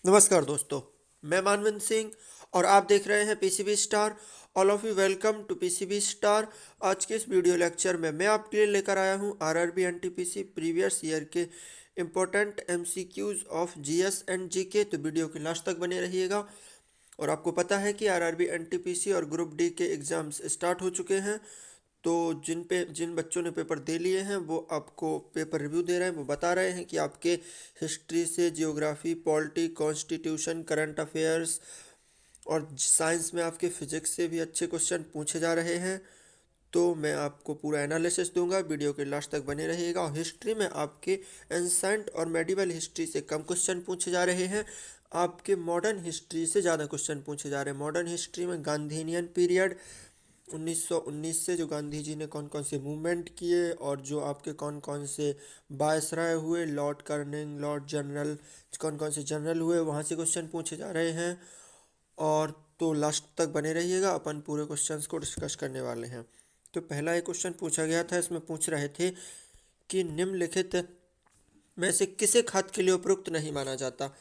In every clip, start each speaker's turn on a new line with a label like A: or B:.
A: नमस्कार दोस्तों, मैं मानविंद सिंह और आप देख रहे हैं PCB star. All of you welcome to PCB star. आज के इस वीडियो लेक्चर में मैं आपके लिए लेकर आया हूं आरआरबी एनटीपीसी प्रीवियस ईयर के important MCQs of GS and GK. तो वीडियो के लास्ट तक बने रहिएगा। और आपको पता है कि आरआरबी एनटीपीसी और ग्रुप डी के एग्ज़ाम्स स्टार्ट हो चुके हैं। तो जिन बच्चों ने पेपर दे लिए हैं वो आपको पेपर रिव्यू दे रहे हैं। वो बता रहे हैं कि आपके हिस्ट्री से geography, polity, constitution, current affairs और साइंस में आपके फिजिक्स से भी अच्छे क्वेश्चन पूछे जा रहे हैं। तो मैं आपको पूरा एनालिसिस दूंगा, वीडियो के लास्ट तक बने रहिएगा। और हिस्ट्री में आपके एंसेंट और मेडिवल हिस्ट्री से कम क्वेश्चन पूछे जा रहे हैं, आपके मॉडर्न हिस्ट्री से ज़्यादा क्वेश्चन पूछे जा रहे हैं। मॉडर्न हिस्ट्री में गांधीनियन पीरियड 1919 से जो गांधी जी ने कौन कौन से मूवमेंट किए और जो आपके कौन कौन से वायसराय हुए, लॉर्ड कर्निंग, लॉर्ड जनरल, कौन कौन से जनरल हुए, वहाँ से क्वेश्चन पूछे जा रहे हैं। और तो लास्ट तक बने रहिएगा, अपन पूरे क्वेश्चंस को डिस्कस करने वाले हैं। तो पहला एक क्वेश्चन पूछा गया था, इसमें पूछ रहे थे कि निम्नलिखित में से किसे खाद के लिए उपयुक्त नहीं माना जाता।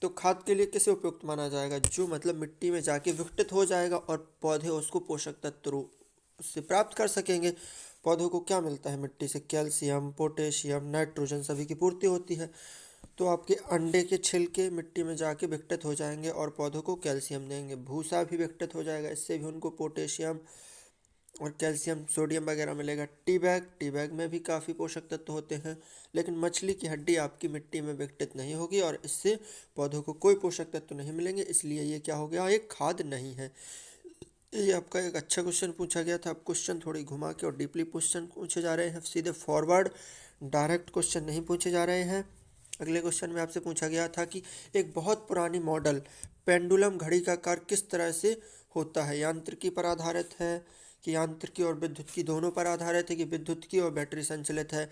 A: तो खाद के लिए किसे उपयुक्त माना जाएगा? जो मतलब मिट्टी में जाके विघटित हो जाएगा और पौधे उसको पोषक तत्व रूप से प्राप्त कर सकेंगे। पौधों को क्या मिलता है मिट्टी से? कैल्शियम, पोटेशियम, नाइट्रोजन सभी की पूर्ति होती है। तो आपके अंडे के छिलके मिट्टी में जाके विघटित हो जाएंगे और पौधों को कैल्शियम देंगे। भूसा भी विघटित हो जाएगा, इससे भी उनको पोटेशियम और कैल्शियम, सोडियम वगैरह मिलेगा। टी बैग में भी काफ़ी पोषक तत्व होते हैं। लेकिन मछली की हड्डी आपकी मिट्टी में विघटित नहीं होगी और इससे पौधों को कोई पोषक तत्व नहीं मिलेंगे, इसलिए ये क्या हो गया, एक खाद नहीं है। ये आपका एक अच्छा क्वेश्चन पूछा गया था। अब क्वेश्चन थोड़ी घुमा के और डीपली क्वेश्चन पूछे जा रहे हैं, सीधे फॉरवर्ड डायरेक्ट क्वेश्चन नहीं पूछे जा रहे हैं। अगले क्वेश्चन में आपसे पूछा गया था कि एक बहुत पुरानी मॉडल पेंडुलम घड़ी का कार्य किस तरह से होता है? यांत्रिकी पर आधारित है कि यांत्रिकी और विद्युत की दोनों पर आधारित है कि विद्युत की और बैटरी संचालित है?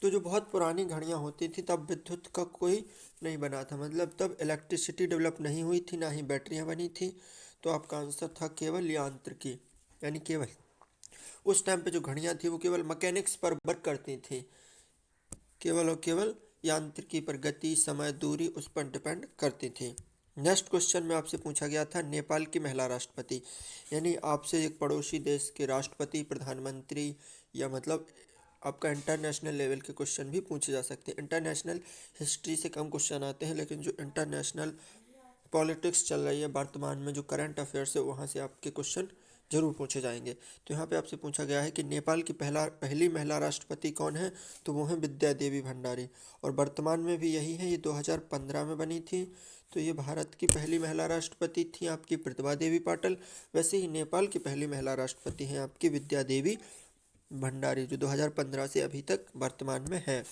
A: तो जो बहुत पुरानी घड़ियाँ होती थी तब विद्युत का कोई नहीं बना था, मतलब तब इलेक्ट्रिसिटी डेवलप नहीं हुई थी, ना ही बैटरियाँ बनी थी। तो आपका आंसर था केवल यांत्रिकी, यानी केवल उस टाइम पे जो घड़ियाँ थी वो केवल मैकेनिक्स पर वर्क करती थी, केवल और केवल यांत्रिकी पर, गति, समय, दूरी उस पर डिपेंड करती थी। नेक्स्ट क्वेश्चन में आपसे पूछा गया था नेपाल की महिला राष्ट्रपति, यानी आपसे एक पड़ोसी देश के राष्ट्रपति, प्रधानमंत्री या मतलब आपका इंटरनेशनल लेवल के क्वेश्चन भी पूछे जा सकते हैं। इंटरनेशनल हिस्ट्री से कम क्वेश्चन आते हैं, लेकिन जो इंटरनेशनल पॉलिटिक्स चल रही है वर्तमान में, जो करंट अफेयर्स है, वहाँ से आपके क्वेश्चन जरूर पूछे जाएंगे। तो यहाँ पे आपसे पूछा गया है कि नेपाल की पहली महिला राष्ट्रपति कौन है? तो वो है विद्या देवी भंडारी, और वर्तमान में भी यही है। ये 2015 में बनी थी। तो ये भारत की पहली महिला राष्ट्रपति थी आपकी प्रतिभा देवी पाटिल। वैसे ही नेपाल की पहली महिला राष्ट्रपति हैं आपकी विद्या देवी भंडारी, जो 2015 से अभी तक वर्तमान में है।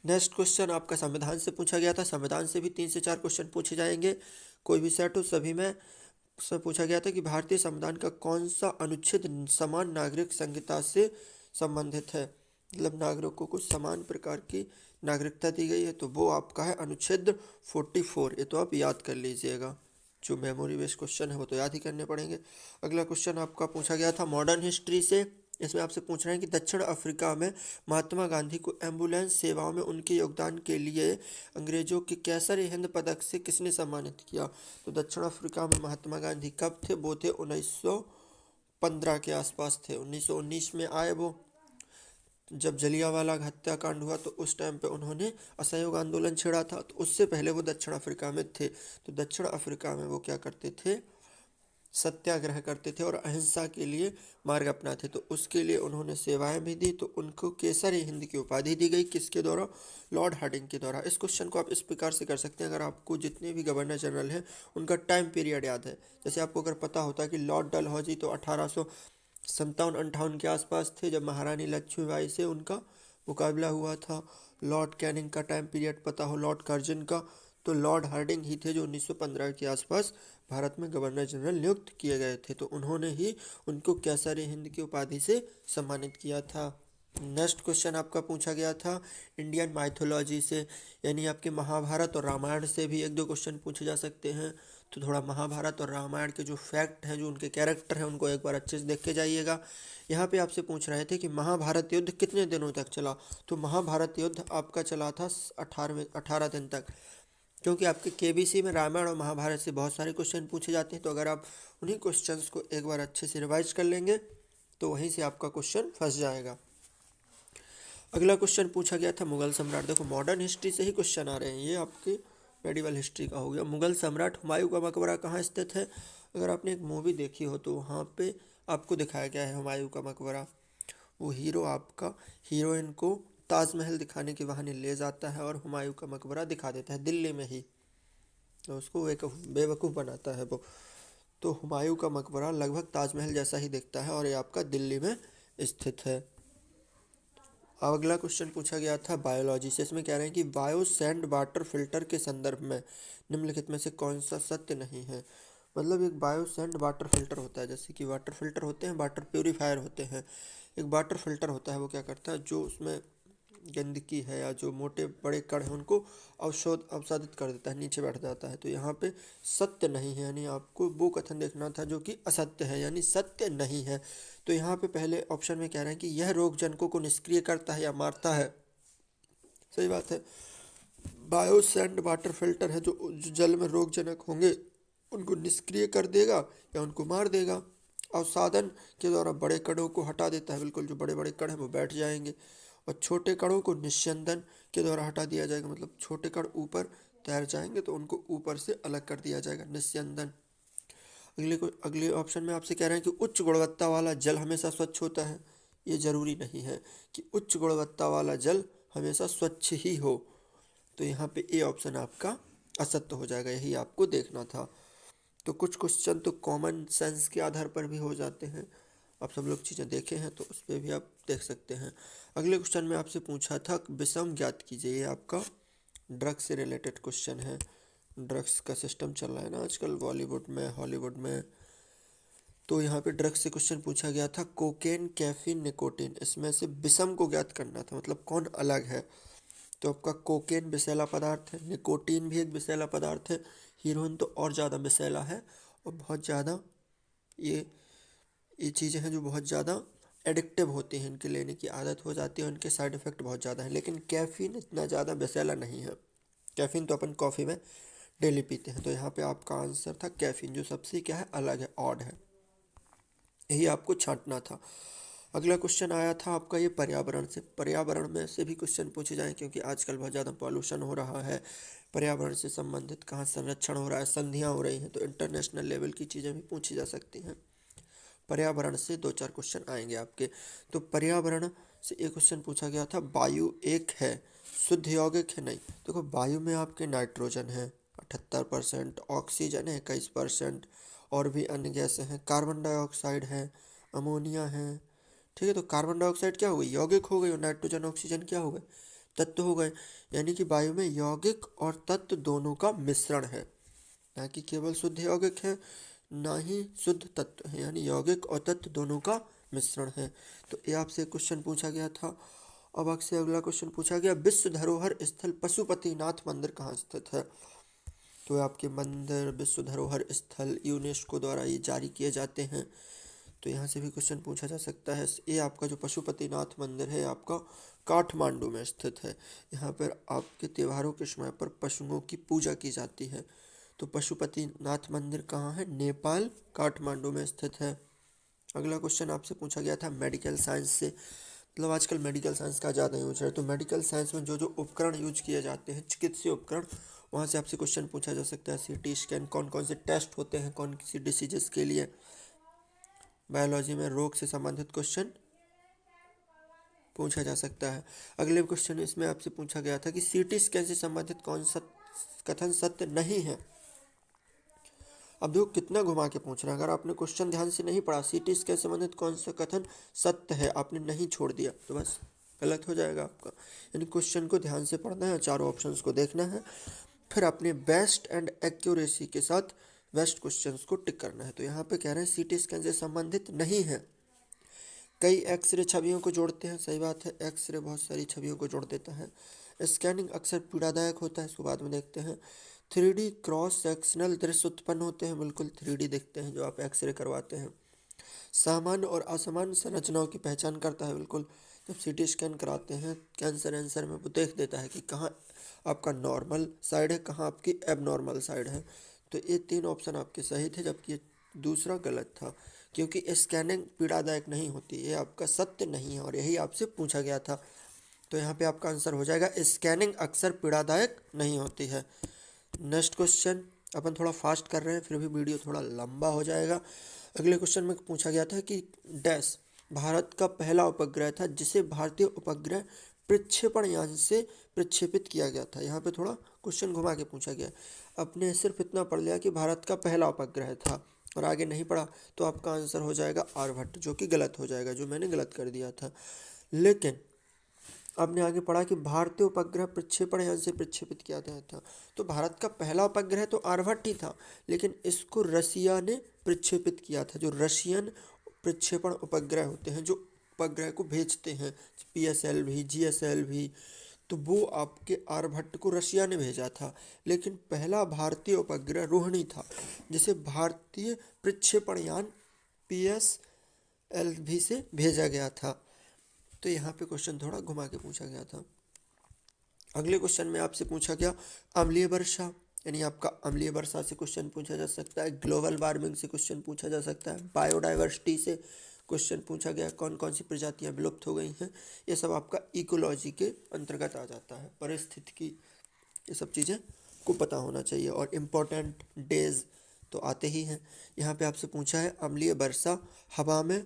A: नेक्स्ट क्वेश्चन आपका संविधान से पूछा गया था। संविधान से भी 3 से 4 क्वेश्चन पूछे जाएंगे, कोई भी सेट हो। सभी में से पूछा गया था कि भारतीय संविधान का कौन सा अनुच्छेद समान नागरिक संहिता से संबंधित है, मतलब नागरिकों को समान प्रकार की नागरिकता दी गई है। तो वो आपका है अनुच्छेद 44। ये तो आप याद कर लीजिएगा, जो मेमोरी बेस्ड क्वेश्चन है वो तो याद ही करने पड़ेंगे। अगला क्वेश्चन आपका पूछा गया था मॉडर्न हिस्ट्री से। इसमें आपसे पूछ रहे हैं कि दक्षिण अफ्रीका में महात्मा गांधी को एम्बुलेंस सेवाओं में उनके योगदान के लिए अंग्रेजों के कैसर हिंद पदक से किसने सम्मानित किया? तो दक्षिण अफ्रीका में महात्मा गांधी कब थे? वो थे 1915 के आसपास थे। 1919 में आए वो, जब जलियांवाला हत्याकांड हुआ तो उस टाइम पे उन्होंने असहयोग आंदोलन छेड़ा था। तो उससे पहले वो दक्षिण अफ्रीका में थे। तो दक्षिण अफ्रीका में वो क्या करते थे? सत्याग्रह करते थे और अहिंसा के लिए मार्ग अपनाते। तो उसके लिए उन्होंने सेवाएं भी दी। तो उनको केसरी हिंद की उपाधि दी गई, किसके द्वारा? लॉर्ड हार्डिंग के द्वारा। इस क्वेश्चन को आप इस प्रकार से कर सकते हैं, अगर आपको जितने भी गवर्नर जनरल हैं उनका टाइम पीरियड याद है। जैसे आपको अगर पता होता है कि लॉर्ड डलहौजी तो 1857-58 के आसपास थे, जब महारानी लक्ष्मीबाई से उनका मुकाबला हुआ था। लॉर्ड कैनिंग का टाइम पीरियड पता हो, लॉर्ड कर्जन का, तो लॉर्ड हार्डिंग ही थे जो 1915 के आसपास भारत में गवर्नर जनरल नियुक्त किए गए थे। तो उन्होंने ही उनको केसरी हिंद की उपाधि से सम्मानित किया था। नेक्स्ट क्वेश्चन आपका पूछा गया था इंडियन माइथोलॉजी से, यानी आपके महाभारत और रामायण से भी 1-2 क्वेश्चन पूछे जा सकते हैं। तो थोड़ा महाभारत और रामायण के जो फैक्ट हैं, जो उनके कैरेक्टर हैं, उनको एक बार अच्छे से देख के जाइएगा। यहाँ पे आपसे पूछ रहे थे कि महाभारत युद्ध कितने दिनों तक चला? तो महाभारत युद्ध आपका चला था 18 दिन तक। क्योंकि आपके केबीसी में रामायण और महाभारत से बहुत सारे क्वेश्चन पूछे जाते हैं, तो अगर आप उन्हीं क्वेश्चंस को एक बार अच्छे से रिवाइज कर लेंगे तो वहीं से आपका क्वेश्चन फंस जाएगा। अगला क्वेश्चन पूछा गया था मुगल सम्राट। देखो मॉडर्न हिस्ट्री से ही क्वेश्चन आ रहे हैं, ये आपकी मेडिवल हिस्ट्री का हो गया। मुगल सम्राट हुमायूं का मकबरा कहाँ स्थित है? अगर आपने एक मूवी देखी हो तो वहाँ पे आपको दिखाया गया है हुमायूं का मकबरा। वो हीरो आपका हीरोइन को ताजमहल दिखाने के बहाने ले जाता है और हुमायूं का मकबरा दिखा देता है दिल्ली में ही, तो उसको बेवकूफ़ बनाता है वो। तो हुमायूं का मकबरा लगभग ताजमहल जैसा ही दिखता है और ये आपका दिल्ली में स्थित है। अब अगला क्वेश्चन पूछा गया था बायोलॉजी से। इसमें कह रहे हैं कि बायो सैंड वाटर फिल्टर के संदर्भ में निम्नलिखित में से कौन सा सत्य नहीं है। मतलब एक बायो सैंड वाटर फिल्टर होता है, जैसे कि वाटर फिल्टर होते हैं, वाटर प्योरीफायर होते हैं। एक वाटर फिल्टर होता है, वो क्या करता है, जो उसमें गंदगी है या जो मोटे बड़े कण हैं उनको अवसादित कर देता है, नीचे बैठ जाता है। तो यहाँ पे सत्य नहीं है, यानी आपको वो कथन देखना था जो कि असत्य है, यानी सत्य नहीं है। तो यहाँ पे पहले ऑप्शन में कह रहे हैं कि यह रोगजनकों को निष्क्रिय करता है या मारता है। सही बात है। बायो सैंड वाटर फिल्टर है जो जल में रोगजनक होंगे उनको निष्क्रिय कर देगा या उनको मार देगा। अवसादन के द्वारा बड़े कणों को हटा देता है, बिल्कुल जो बड़े बड़े कण हैं वो बैठ जाएंगे। और छोटे कणों को निस्यंदन के द्वारा हटा दिया जाएगा, मतलब छोटे कण ऊपर तैर जाएंगे तो उनको ऊपर से अलग कर दिया जाएगा, निस्यंदन। अगले ऑप्शन में आपसे कह रहे हैं कि उच्च गुणवत्ता वाला जल हमेशा स्वच्छ होता है। ये जरूरी नहीं है कि उच्च गुणवत्ता वाला जल हमेशा स्वच्छ ही हो। तो यहाँ पे ए ऑप्शन आपका असत्य हो जाएगा, यही आपको देखना था। तो कुछ क्वेश्चन तो कॉमन सेंस के आधार पर भी हो जाते हैं, आप सब लोग चीज़ें देखे हैं तो उस पर भी आप देख सकते हैं। अगले क्वेश्चन में आपसे पूछा था विषम ज्ञात कीजिए, ये आपका ड्रग्स से रिलेटेड क्वेश्चन है। ड्रग्स का सिस्टम चल रहा है ना आजकल बॉलीवुड में, हॉलीवुड में। तो यहाँ पे ड्रग्स से क्वेश्चन पूछा गया था कोकेन, कैफीन, निकोटीन, इसमें से विषम को ज्ञात करना था, मतलब कौन अलग है। तो आपका कोकेन विषैला पदार्थ है, निकोटीन भी एक विषैला पदार्थ है, हीरोइन तो और ज़्यादा विषैला है और बहुत ज़्यादा ये ये चीज़ें हैं जो बहुत ज़्यादा एडिक्टिव होती हैं, इनके लेने की आदत हो जाती है, उनके साइड इफ़ेक्ट बहुत ज़्यादा है। लेकिन कैफ़ीन इतना ज़्यादा विषैला नहीं है। कैफ़ीन तो अपन कॉफ़ी में डेली पीते हैं। तो यहाँ पे आपका आंसर था कैफ़ीन, जो सबसे क्या है, अलग है, ऑड है। यही आपको छांटना था। अगला क्वेश्चन आया था आपका ये पर्यावरण से। पर्यावरण में से भी क्वेश्चन पूछे जाएँ क्योंकि आजकल बहुत ज़्यादा पॉल्यूशन हो रहा है। पर्यावरण से संबंधित कहाँ संरक्षण हो रहा है, संधियाँ हो रही हैं, तो इंटरनेशनल लेवल की चीज़ें भी पूछी जा सकती हैं। पर्यावरण से 2-4 क्वेश्चन आएंगे आपके। तो पर्यावरण से एक क्वेश्चन पूछा गया था वायु एक है, शुद्ध यौगिक है नहीं। देखो वायु में आपके नाइट्रोजन है 78%, ऑक्सीजन है 21%, और भी अन्य गैसें हैं, कार्बन डाइऑक्साइड है, अमोनिया है। ठीक है, तो कार्बन डाइऑक्साइड क्या हो गई, यौगिक हो गई, और नाइट्रोजन ऑक्सीजन क्या हो गए, तत्व हो गए। यानी कि वायु में यौगिक और तत्व दोनों का मिश्रण है, ना कि केवल शुद्ध यौगिक है ना ही शुद्ध तत्व है, यानी यौगिक और तत्व दोनों का मिश्रण है। तो ये आपसे क्वेश्चन पूछा गया था। अब आपसे अगला क्वेश्चन पूछा गया विश्व धरोहर स्थल पशुपतिनाथ मंदिर कहाँ स्थित है। तो आपके मंदिर विश्व धरोहर स्थल यूनेस्को द्वारा ये जारी किए जाते हैं। तो यहाँ से भी क्वेश्चन पूछा जा सकता है। ये आपका जो पशुपतिनाथ मंदिर है आपका काठमांडू में स्थित है। यहाँ पर आपके त्योहारों के समय पर पशुओं की पूजा की जाती है। तो पशुपतिनाथ मंदिर कहाँ है, नेपाल, काठमांडू में स्थित है। अगला क्वेश्चन आपसे पूछा गया था मेडिकल साइंस से। मतलब आजकल मेडिकल साइंस का ज़्यादा यूज है, तो मेडिकल साइंस में जो जो उपकरण यूज किए जाते हैं, चिकित्सीय उपकरण, वहाँ से आपसे क्वेश्चन पूछा जा सकता है। सीटी स्कैन, कौन कौन से टेस्ट होते हैं कौन सी डिसीजेस के लिए। बायोलॉजी में रोग से संबंधित क्वेश्चन पूछा जा सकता है। अगले क्वेश्चन इसमें आपसे पूछा गया था कि सीटी स्कैन से संबंधित कौन सा कथन सत्य नहीं है। अब देखो कितना घुमा के पूछ रहा है, अगर आपने क्वेश्चन ध्यान से नहीं पढ़ा, सीटी स्कैन से संबंधित कौन सा कथन सत्य है, आपने नहीं छोड़ दिया तो बस गलत हो जाएगा आपका। यानी क्वेश्चन को ध्यान से पढ़ना है, चारों ऑप्शंस को देखना है, फिर अपने बेस्ट एंड एक्यूरेसी के साथ बेस्ट क्वेश्चंस को टिक करना है। तो यहाँ पे कह रहे हैं सीटी स्कैन से संबंधित नहीं है। कई एक्सरे छवियों को जोड़ते हैं, सही बात है, एक्सरे बहुत सारी छवियों को जोड़ देता है। स्कैनिंग अक्सर पीड़ादायक होता है, इसको बाद में देखते हैं। 3D क्रॉस सेक्शनल दृश्य उत्पन्न होते हैं, बिल्कुल 3D दिखते हैं जो आप एक्सरे करवाते हैं। सामान्य और असामान्य संरचनाओं की पहचान करता है, बिल्कुल जब सीटी स्कैन कराते हैं कैंसर एंसर में वो देख देता है कि कहाँ आपका नॉर्मल साइड है, कहाँ आपकी एबनॉर्मल साइड है। तो ये 3 ऑप्शन आपके सही थे, जबकि ये दूसरा गलत था, क्योंकि स्कैनिंग पीड़ादायक नहीं होती, ये आपका सत्य नहीं है और यही आपसे पूछा गया था। तो यहाँ पे आपका आंसर हो जाएगा स्कैनिंग अक्सर पीड़ादायक नहीं होती है। नेक्स्ट क्वेश्चन, अपन थोड़ा फास्ट कर रहे हैं फिर भी वीडियो थोड़ा लंबा हो जाएगा। अगले क्वेश्चन में पूछा गया था कि डैश भारत का पहला उपग्रह था जिसे भारतीय उपग्रह प्रक्षेपण यान से प्रक्षेपित किया गया था। यहाँ पे थोड़ा क्वेश्चन घुमा के पूछा गया। आपने सिर्फ इतना पढ़ लिया कि भारत का पहला उपग्रह था और आगे नहीं पढ़ा, तो आपका आंसर हो जाएगा आर्यभट्ट, जो कि गलत हो जाएगा, जो मैंने गलत कर दिया था। लेकिन आपने आगे पढ़ा कि भारतीय उपग्रह प्रक्षेपण यान से प्रक्षेपित किया गया था, तो भारत का पहला उपग्रह तो आर्यभट्ट ही था, लेकिन इसको रसिया ने प्रक्षेपित किया था। जो रशियन प्रक्षेपण उपग्रह होते हैं, जो उपग्रह को भेजते हैं, PSLV GSLV, तो वो आपके आर्यभट्ट को रशिया ने भेजा था। लेकिन पहला भारतीय उपग्रह रोहिणी था, जिसे भारतीय प्रक्षेपण यान PSLV से भेजा गया था। तो यहाँ पे क्वेश्चन थोड़ा घुमा के पूछा गया था। अगले क्वेश्चन में आपसे पूछा गया अम्लीय वर्षा, यानी आपका अम्लीय वर्षा से क्वेश्चन पूछा जा सकता है, ग्लोबल वार्मिंग से क्वेश्चन पूछा जा सकता है, बायोडाइवर्सिटी से क्वेश्चन पूछा गया, कौन कौन सी प्रजातियां विलुप्त हो गई हैं। ये सब आपका इकोलॉजी के अंतर्गत आ जाता है, परिस्थितिकी, ये सब चीज़ें को पता होना चाहिए। और इम्पोर्टेंट डेज तो आते ही हैं। यहाँ पे आपसे पूछा है अम्लीय वर्षा हवा में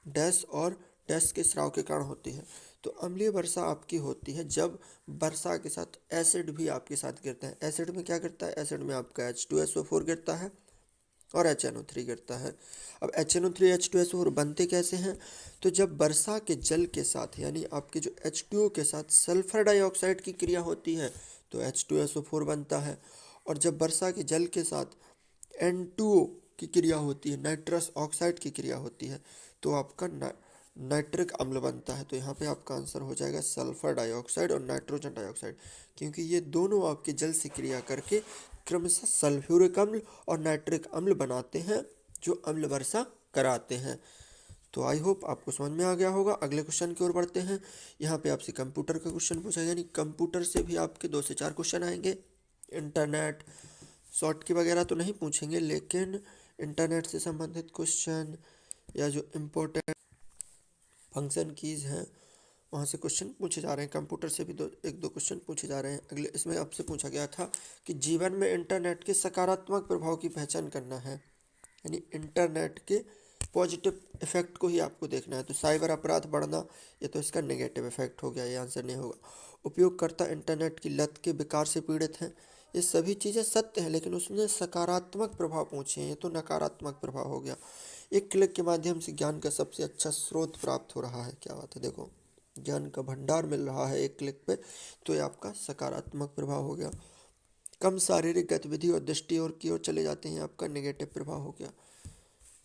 A: डैश और डैश के स्राव के कारण होती है। तो अम्लीय वर्षा आपकी होती है जब वर्षा के साथ एसिड भी आपके साथ गिरता है। एसिड में क्या गिरता है? एसिड में आपका H2SO4 गिरता है और HNO3 गिरता है। अब HNO3 H2SO4 बनते कैसे हैं? तो जब वर्षा के जल के साथ, यानी आपके जो H2O के साथ सल्फर डाइऑक्साइड की क्रिया होती है, तो H2SO4 बनता है। और जब वर्षा के जल के साथ N2O की क्रिया होती है, नाइट्रस ऑक्साइड की क्रिया होती है, तो आपका नाइट्रिक अम्ल बनता है। तो यहाँ पे आपका आंसर हो जाएगा सल्फर डाइऑक्साइड और नाइट्रोजन डाइऑक्साइड, क्योंकि ये दोनों आपके जल से क्रिया करके क्रमशः सल्फ्यूरिक अम्ल और नाइट्रिक अम्ल बनाते हैं, जो अम्ल वर्षा कराते हैं। तो आई होप आपको समझ में आ गया होगा। अगले क्वेश्चन की ओर बढ़ते हैं। यहाँ पे आपसे कंप्यूटर का क्वेश्चन पूछा गया, यानी कंप्यूटर से भी आपके 2 से 4 क्वेश्चन आएंगे। इंटरनेट शॉर्ट की वगैरह तो नहीं पूछेंगे, लेकिन इंटरनेट से संबंधित क्वेश्चन या जो इम्पोर्टेंट फंक्शन कीज़ हैं वहाँ से क्वेश्चन पूछे जा रहे हैं। कंप्यूटर से भी एक दो क्वेश्चन पूछे जा रहे हैं। अगले इसमें आपसे पूछा गया था कि जीवन में इंटरनेट के सकारात्मक प्रभाव की पहचान करना है, यानी इंटरनेट के पॉजिटिव इफेक्ट को ही आपको देखना है। तो साइबर अपराध बढ़ना, ये तो इसका नेगेटिव इफेक्ट हो गया, ये आंसर नहीं होगा। उपयोगकर्ता इंटरनेट की लत के विकार से पीड़ित हैं, ये सभी चीज़ें सत्य हैं, लेकिन उसने सकारात्मक प्रभाव पूछे हैं, ये तो नकारात्मक प्रभाव हो गया। एक क्लिक के माध्यम से ज्ञान का सबसे अच्छा स्रोत प्राप्त हो रहा है, क्या बात है, देखो ज्ञान का भंडार मिल रहा है एक क्लिक पे, तो ये आपका सकारात्मक प्रभाव हो गया। कम शारीरिक गतिविधि और दृष्टि और की ओर चले जाते हैं, आपका नेगेटिव प्रभाव हो गया।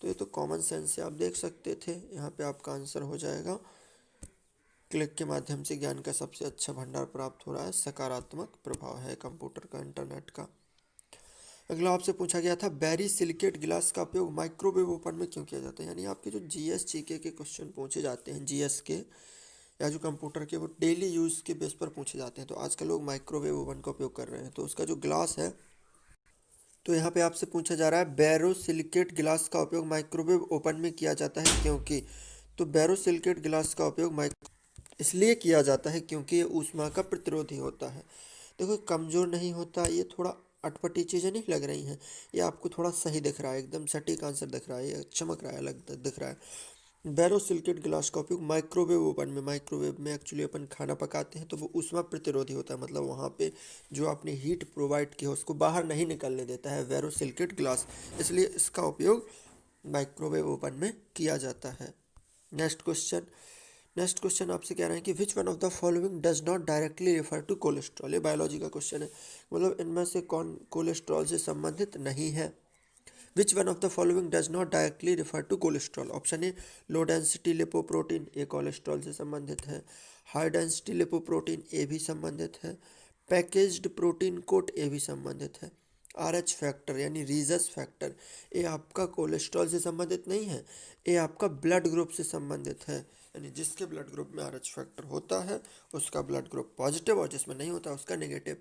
A: तो ये तो कॉमन सेंस से आप देख सकते थे। यहाँ पे आपका आंसर हो जाएगा क्लिक के माध्यम से ज्ञान का सबसे अच्छा भंडार प्राप्त हो रहा है, सकारात्मक प्रभाव है कंप्यूटर का, इंटरनेट का। अगला आपसे पूछा गया था बैरी सिलिकेट गिलास का उपयोग माइक्रोवेव ओवन में क्यों किया जाता है, यानी आपके जो GS GK के क्वेश्चन पूछे जाते हैं, GS के या जो कंप्यूटर के, वो डेली यूज़ के बेस पर पूछे जाते हैं। तो आजकल लोग माइक्रोवेव ओवन का उपयोग कर रहे हैं, तो उसका जो ग्लास है, तो यहाँ पे आपसे पूछा जा रहा है बैरोसिलिकेट गिलास का उपयोग माइक्रोवेव ओवन में किया जाता है क्योंकि। तो बैरोसिलिकेट गिलास का उपयोग इसलिए किया जाता है क्योंकि ये ऊष्मा का प्रतिरोधी होता है। देखो कमज़ोर नहीं होता, ये थोड़ा अटपटी चीज़ें नहीं लग रही हैं, ये आपको थोड़ा सही दिख रहा है, एकदम सटीक आंसर दिख रहा है, ये चमक रहा है, दिख रहा है। बैरोसिलिकेट गिलास का उपयोग माइक्रोवेव ओवन में, माइक्रोवेव में एक्चुअली अपन खाना पकाते हैं, तो वो ऊष्मा प्रतिरोधी होता है, मतलब वहाँ पे जो आपने हीट प्रोवाइड की है उसको बाहर नहीं निकलने देता है बैरोसिलिकेट गिलास, इसलिए इसका उपयोग माइक्रोवेव ओवन में किया जाता है। नेक्स्ट क्वेश्चन आपसे कह रहे हैं कि which one of the following does not directly refer to cholesterol. ये बायोलॉजी का क्वेश्चन है, मतलब इनमें से कौन कोलेस्ट्रॉल से संबंधित नहीं है। Which one of the following does not directly refer to cholesterol. Option A low density lipoprotein, ये कोलेस्ट्रॉल से संबंधित है। हाई डेंसिटी लिपोप्रोटीन, ये भी संबंधित है। पैकेज्ड प्रोटीन कोट, ये भी संबंधित है। RH फैक्टर यानी रीजस फैक्टर, ये आपका कोलेस्ट्रॉल से संबंधित नहीं है, ये आपका ब्लड ग्रुप से संबंधित है। यानी जिसके ब्लड ग्रुप में RH फैक्टर होता है उसका ब्लड ग्रुप पॉजिटिव और जिसमें नहीं होता उसका नेगेटिव।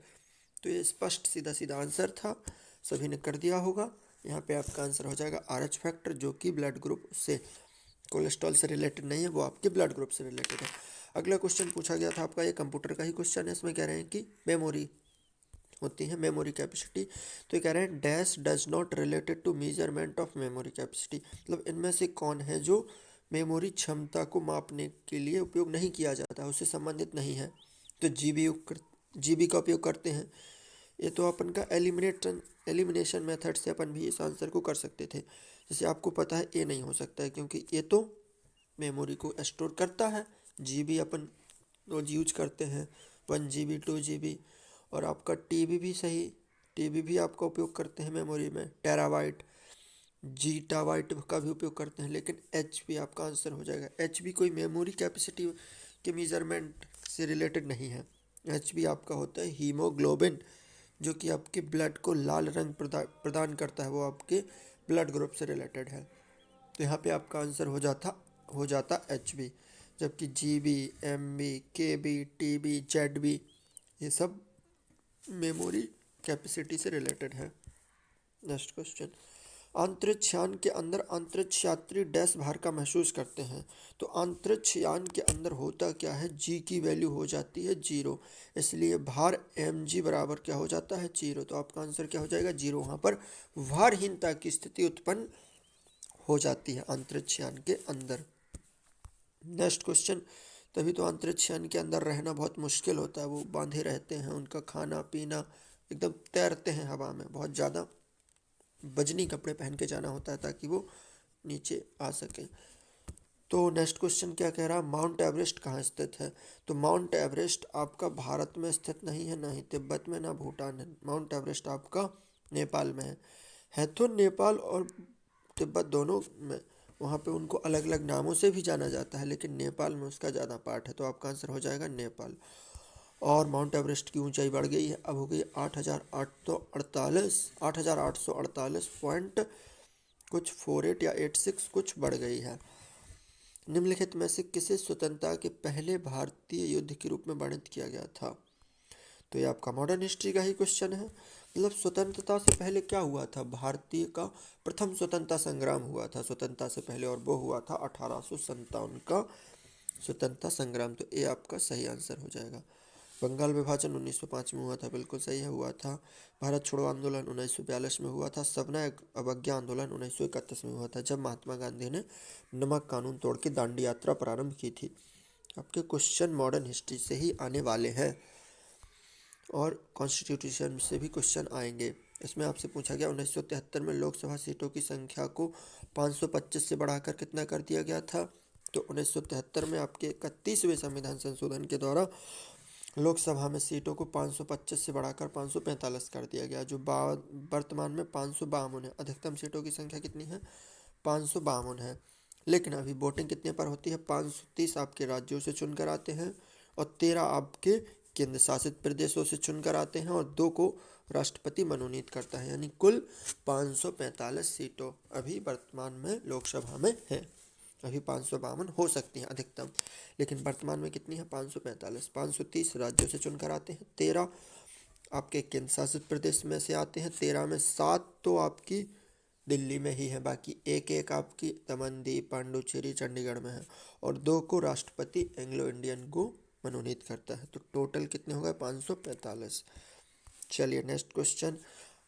A: तो ये स्पष्ट सीधा सीधा आंसर था, सभी ने कर दिया होगा। यहाँ पे आपका आंसर हो जाएगा RH फैक्टर, जो कि ब्लड ग्रुप से कोलेस्ट्रॉल से रिलेटेड नहीं है, वो आपके ब्लड ग्रुप से रिलेटेड है। अगला क्वेश्चन पूछा गया था आपका, ये कंप्यूटर का ही क्वेश्चन है। इसमें कह रहे हैं कि मेमोरी होती है, मेमोरी कैपेसिटी। तो ये कह रहे हैं dash does not related to measurement of memory capacity, मतलब इनमें से कौन है जो मेमोरी क्षमता को मापने के लिए उपयोग नहीं किया जाता, उससे संबंधित नहीं है। तो जीबी का उपयोग करते हैं। ये तो अपन का एलिमिनेशन मेथड से अपन भी इस आंसर को कर सकते थे। जैसे आपको पता है ए नहीं हो सकता है, क्योंकि ये तो मेमोरी को स्टोर करता है। जीबी अपन रोज यूज करते हैं, 1 GB 2 GB। और आपका टीबी भी सही, टीबी भी आपका उपयोग करते हैं मेमोरी में, टेराबाइट जीटाबाइट का भी उपयोग करते हैं। लेकिन एच पी आपका आंसर हो जाएगा। एच पी कोई मेमोरी कैपेसिटी के मेजरमेंट से रिलेटेड नहीं है। एच पी आपका होता है हीमोग्लोबिन, जो कि आपके ब्लड को लाल रंग प्रदान करता है, वो आपके ब्लड ग्रुप से रिलेटेड है। तो यहाँ पे आपका आंसर हो जाता एच बी। जबकि G B, M B, K B, T B, Z B, ये सब मेमोरी कैपेसिटी से रिलेटेड है। नेक्स्ट क्वेश्चन, अंतरिक्ष यान के अंदर अंतरिक्ष यात्री डैश भार का महसूस करते हैं। तो अंतरिक्ष यान के अंदर होता क्या है, जी की वैल्यू हो जाती है 0, इसलिए भार एम जी बराबर क्या हो जाता है 0। तो आपका आंसर क्या हो जाएगा 0। वहाँ पर भारहीनता की स्थिति उत्पन्न हो जाती है अंतरिक्ष यान के अंदर। नेक्स्ट क्वेश्चन, तभी तो अंतरिक्ष यान के अंदर रहना बहुत मुश्किल होता है, वो बांधे रहते हैं, उनका खाना पीना एकदम तैरते हैं हवा में, बहुत ज़्यादा वजनी कपड़े पहन के जाना होता है ताकि वो नीचे आ सके। तो नेक्स्ट क्वेश्चन क्या कह रहा है, माउंट एवरेस्ट कहाँ स्थित है। तो माउंट एवरेस्ट आपका भारत में स्थित नहीं है, ना ही तिब्बत में, ना भूटान है। माउंट एवरेस्ट आपका नेपाल में है तो नेपाल और तिब्बत दोनों में, वहाँ पे उनको अलग अलग नामों से भी जाना जाता है, लेकिन नेपाल में उसका ज़्यादा पार्ट है। तो आपका आंसर हो जाएगा नेपाल। और माउंट एवरेस्ट की ऊंचाई बढ़ गई है, अब हो गई 8,848 पॉइंट कुछ 48 या 86 कुछ बढ़ गई है। निम्नलिखित में से किसे स्वतंत्रता के पहले भारतीय युद्ध के रूप में वर्णित किया गया था। तो ये आपका मॉडर्न हिस्ट्री का ही क्वेश्चन है। मतलब स्वतंत्रता से पहले क्या हुआ था, भारतीय का प्रथम स्वतंत्रता संग्राम हुआ था स्वतंत्रता से पहले, और वो हुआ था 1857 का स्वतंत्रता संग्राम। तो ये आपका सही आंसर हो जाएगा। बंगाल विभाजन 1905 में हुआ था, बिल्कुल सही है, हुआ था। भारत छोड़ो आंदोलन 1942 में हुआ था। सविनय अवज्ञा आंदोलन 1931 में हुआ था, जब महात्मा गांधी ने नमक कानून तोड़ के दांडी यात्रा प्रारंभ की थी। आपके क्वेश्चन मॉडर्न हिस्ट्री से ही आने वाले हैं और कॉन्स्टिट्यूशन से भी क्वेश्चन आएंगे। इसमें आपसे पूछा गया 1973 में लोकसभा सीटों की संख्या को 525 से बढ़ाकर कितना कर दिया गया था। तो 1973 में आपके 31वें संविधान संशोधन के द्वारा लोकसभा में सीटों को 525 से बढ़ाकर 545 कर दिया गया, जो वर्तमान में 552 है। अधिकतम सीटों की संख्या कितनी है, 552 है। लेकिन अभी वोटिंग कितने पर होती है, 530 आपके राज्यों से चुनकर आते हैं और 13 आपके केंद्र शासित प्रदेशों से चुनकर आते हैं और 2 को राष्ट्रपति मनोनीत करता है। यानी कुल 545 सीटों अभी वर्तमान में लोकसभा में है। अभी 552 हो सकती हैं अधिकतम, लेकिन वर्तमान में कितनी है 545। 530 राज्यों से चुनकर आते हैं, 13 आपके केंद्र शासित प्रदेश में से आते हैं, 13 में 7 तो आपकी दिल्ली में ही है, बाकी एक आपकी दमनदीप, पांडुचेरी, चंडीगढ़ में है, और 2 को राष्ट्रपति एंग्लो इंडियन को मनोनीत करता है। तो टोटल कितने हो गए 545। चलिए नेक्स्ट क्वेश्चन,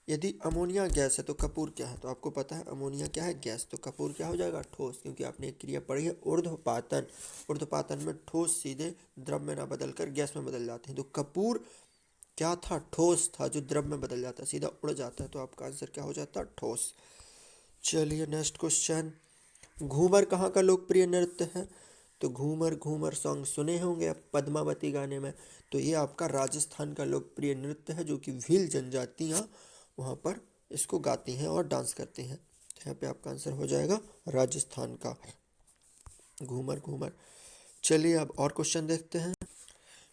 A: यदि अमोनिया गैस है तो कपूर क्या है। तो आपको पता है अमोनिया क्या है, गैस। तो कपूर क्या हो जाएगा, ठोस, क्योंकि आपने एक क्रिया पढ़ी है ऊर्ध्वपातन। ऊर्ध्वपातन में ठोस सीधे द्रव में ना बदल कर गैस में बदल जाते हैं। तो कपूर क्या था, ठोस था, जो द्रव में बदल जाता है, सीधा उड़ जाता है। तो आपका आंसर क्या हो जाता है, ठोस। चलिए नेक्स्ट क्वेश्चन, घूमर कहाँ का लोकप्रिय नृत्य है। तो घूमर घूमर सॉन्ग सुने होंगे आप पद्मावती गाने में। तो ये आपका राजस्थान का लोकप्रिय नृत्य है, जो कि भील जनजातियाँ वहाँ पर इसको गाती हैं और डांस करती हैं। तो यहाँ पे आपका आंसर हो जाएगा राजस्थान का घूमर घूमर। चलिए अब और क्वेश्चन देखते हैं।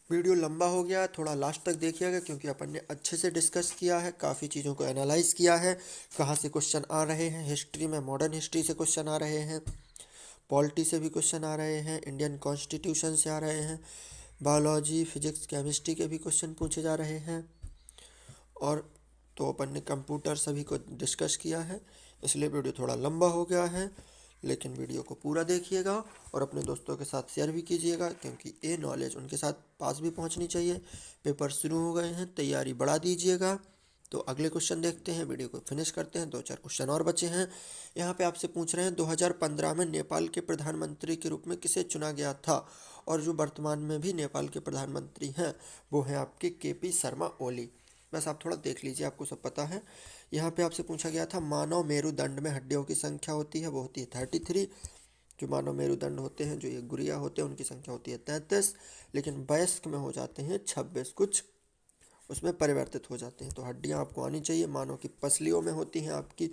A: वीडियो लंबा हो गया, थोड़ा लास्ट तक देखिएगा क्योंकि अपन ने अच्छे से डिस्कस किया है, काफ़ी चीज़ों को एनालाइज किया है, कहाँ से क्वेश्चन आ रहे हैं। हिस्ट्री में मॉडर्न हिस्ट्री से क्वेश्चन आ रहे हैं, पॉलिटी से भी क्वेश्चन आ रहे हैं, इंडियन कॉन्स्टिट्यूशन से आ रहे हैं, बायोलॉजी, फिजिक्स, केमिस्ट्री के भी क्वेश्चन पूछे जा रहे हैं। और तो अपन ने कंप्यूटर सभी को डिस्कस किया है, इसलिए वीडियो थोड़ा लंबा हो गया है, लेकिन वीडियो को पूरा देखिएगा और अपने दोस्तों के साथ शेयर भी कीजिएगा क्योंकि ये नॉलेज उनके साथ पास भी पहुंचनी चाहिए। पेपर शुरू हो गए हैं, तैयारी बढ़ा दीजिएगा। तो अगले क्वेश्चन देखते हैं, वीडियो को फिनिश करते हैं। 2-4 क्वेश्चन और बचे हैं। यहाँ पे आपसे पूछ रहे हैं 2015 में नेपाल के प्रधानमंत्री के रूप में किसे चुना गया था, और जो वर्तमान में भी नेपाल के प्रधानमंत्री हैं वो हैं आपके KP शर्मा ओली। बस आप थोड़ा देख लीजिए, आपको सब पता है। यहाँ पे आपसे पूछा गया था मानव मेरुदंड में हड्डियों की संख्या होती है, वो होती है 33। जो मानव मेरुदंड होते हैं, जो ये गुड़िया होते हैं, उनकी संख्या होती है 33, लेकिन वयस्क में हो जाते हैं 26, कुछ उसमें परिवर्तित हो जाते हैं। तो हड्डियाँ आपको आनी चाहिए। मानव की पसलियों में होती हैं आपकी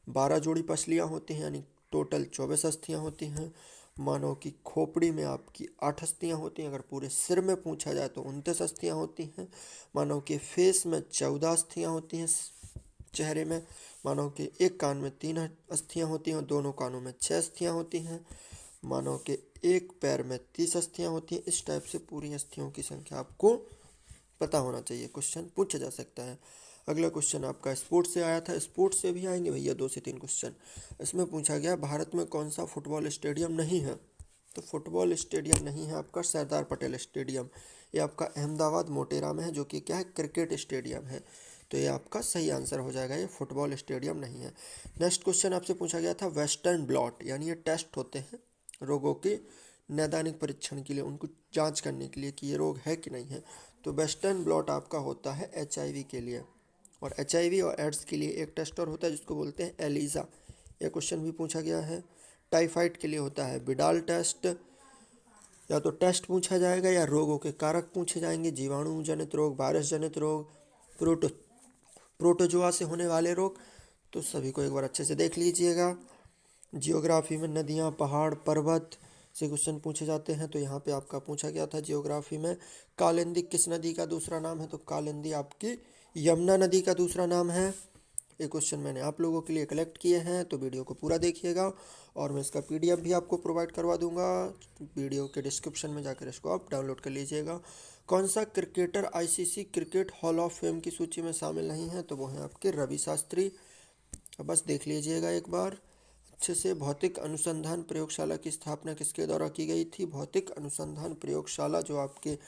A: 12 जोड़ी पसलियाँ होती हैं, यानी टोटल 24 अस्थियाँ होती हैं। मानव की खोपड़ी में आपकी 8 अस्थियाँ होती हैं। अगर पूरे सिर में पूछा जाए तो 29 अस्थियाँ होती हैं। मानव के फेस में 14 अस्थियाँ होती हैं। चेहरे में मानव के एक कान में 3 अस्थियाँ होती हैं और दोनों कानों में 6 अस्थियाँ होती हैं। मानव के एक पैर में 30 अस्थियाँ होती हैं। इस टाइप से पूरी अस्थियों की संख्या आपको पता होना चाहिए, क्वेश्चन पूछा जा सकता है। अगला क्वेश्चन आपका स्पोर्ट्स से आया था, स्पोर्ट्स से भी आएंगे भैया 2 से 3 क्वेश्चन। इसमें पूछा गया भारत में कौन सा फुटबॉल स्टेडियम नहीं है। तो फुटबॉल स्टेडियम नहीं है आपका सरदार पटेल स्टेडियम, ये आपका अहमदाबाद मोटेरा में है, जो कि क्या है, क्रिकेट स्टेडियम है। तो ये आपका सही आंसर हो जाएगा, ये फुटबॉल स्टेडियम नहीं है। नेक्स्ट क्वेश्चन आपसे पूछा गया था वेस्टर्न ब्लॉट, यानी ये टेस्ट होते हैं रोगों के नैदानिक परीक्षण के लिए, उनको जांच करने के लिए कि ये रोग है कि नहीं है। तो वेस्टर्न ब्लॉट आपका होता है HIV के लिए, और HIV और एड्स के लिए एक टेस्ट और होता है जिसको बोलते हैं एलिजा। यह क्वेश्चन भी पूछा गया है। टाइफाइड के लिए होता है बिडाल टेस्ट। या तो टेस्ट पूछा जाएगा या रोगों के कारक पूछे जाएंगे, जीवाणु जनित रोग, वायरस जनित रोग, प्रोटोजोआ से होने वाले रोग। तो सभी को एक बार अच्छे से देख लीजिएगा। जियोग्राफी में नदियाँ, पहाड़, पर्वत से क्वेश्चन पूछे जाते हैं। तो यहाँ पे आपका पूछा गया था जियोग्राफी में कालिंदी किस नदी का दूसरा नाम है। तो कालिंदी आपकी यमुना नदी का दूसरा नाम है। ये क्वेश्चन मैंने आप लोगों के लिए कलेक्ट किए हैं, तो वीडियो को पूरा देखिएगा और मैं इसका PDF भी आपको प्रोवाइड करवा दूंगा। वीडियो के डिस्क्रिप्शन में जाकर इसको आप डाउनलोड कर लीजिएगा। कौन सा cricketer ICC cricket hall of fame की सूची में शामिल नहीं है। तो वो हैं आपके रवि शास्त्री। अब बस देख लीजिएगा एक बार अच्छे से। भौतिक अनुसंधान प्रयोगशाला की स्थापना किसके द्वारा की गई थी। भौतिक अनुसंधान प्रयोगशाला जो आपके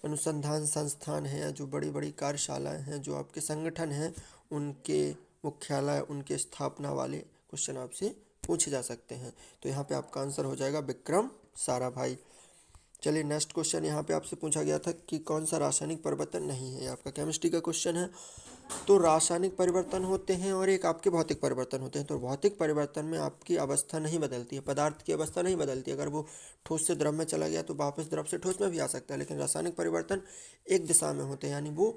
A: अनुसंधान संस्थान हैं, जो बड़ी बड़ी कार्यशालाएं हैं, जो आपके संगठन हैं, उनके मुख्यालय, उनके स्थापना वाले क्वेश्चन आपसे पूछे जा सकते हैं। तो यहाँ पे आपका आंसर हो जाएगा विक्रम साराभाई। चलिए नेक्स्ट क्वेश्चन यहाँ पे आपसे पूछा गया था कि कौन सा रासायनिक परिवर्तन नहीं है। आपका केमिस्ट्री का क्वेश्चन है। तो रासायनिक परिवर्तन होते हैं और एक आपके भौतिक परिवर्तन होते हैं। तो भौतिक परिवर्तन में आपकी अवस्था नहीं बदलती है, पदार्थ की अवस्था नहीं बदलती। अगर वो ठोस से द्रव में चला गया तो वापस द्रव से ठोस में भी आ सकता है, लेकिन रासायनिक परिवर्तन एक दिशा में होते हैं, यानी वो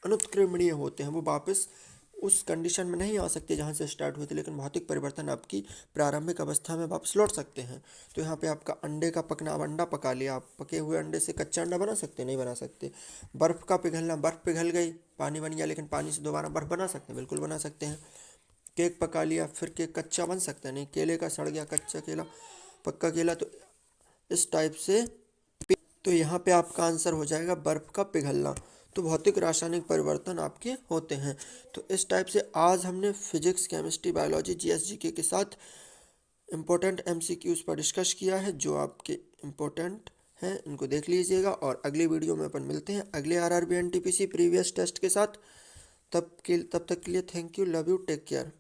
A: अनुत्क्रमणीय होते हैं, वो वापस उस कंडीशन में नहीं आ सकते जहाँ से स्टार्ट हुए थे। लेकिन भौतिक परिवर्तन आपकी प्रारंभिक अवस्था में वापस लौट सकते हैं। तो यहाँ पे आपका अंडे का पकना, अब अंडा पका लिया, आप पके हुए अंडे से कच्चा अंडा बना सकते, नहीं बना सकते। बर्फ़ का पिघलना, बर्फ़ पिघल गई, पानी बन गया, लेकिन पानी से दोबारा बर्फ़ बना सकते हैं, बिल्कुल बना सकते हैं। केक पका लिया, फिर केक कच्चा बन सकता है, नहीं। केले का सड़ गया, कच्चा केला, पक्का केला। तो इस टाइप से तो यहाँ पे आपका आंसर हो जाएगा बर्फ़ का पिघलना। तो भौतिक रासायनिक परिवर्तन आपके होते हैं। तो इस टाइप से आज हमने physics, chemistry, biology, GS GK के साथ इम्पोर्टेंट MCQs पर डिस्कस किया है, जो आपके इम्पोर्टेंट हैं, इनको देख लीजिएगा। और अगले वीडियो में अपन मिलते हैं अगले RRB NTPC प्रीवियस टेस्ट के साथ। तब तक के लिए thank you, love you, take care.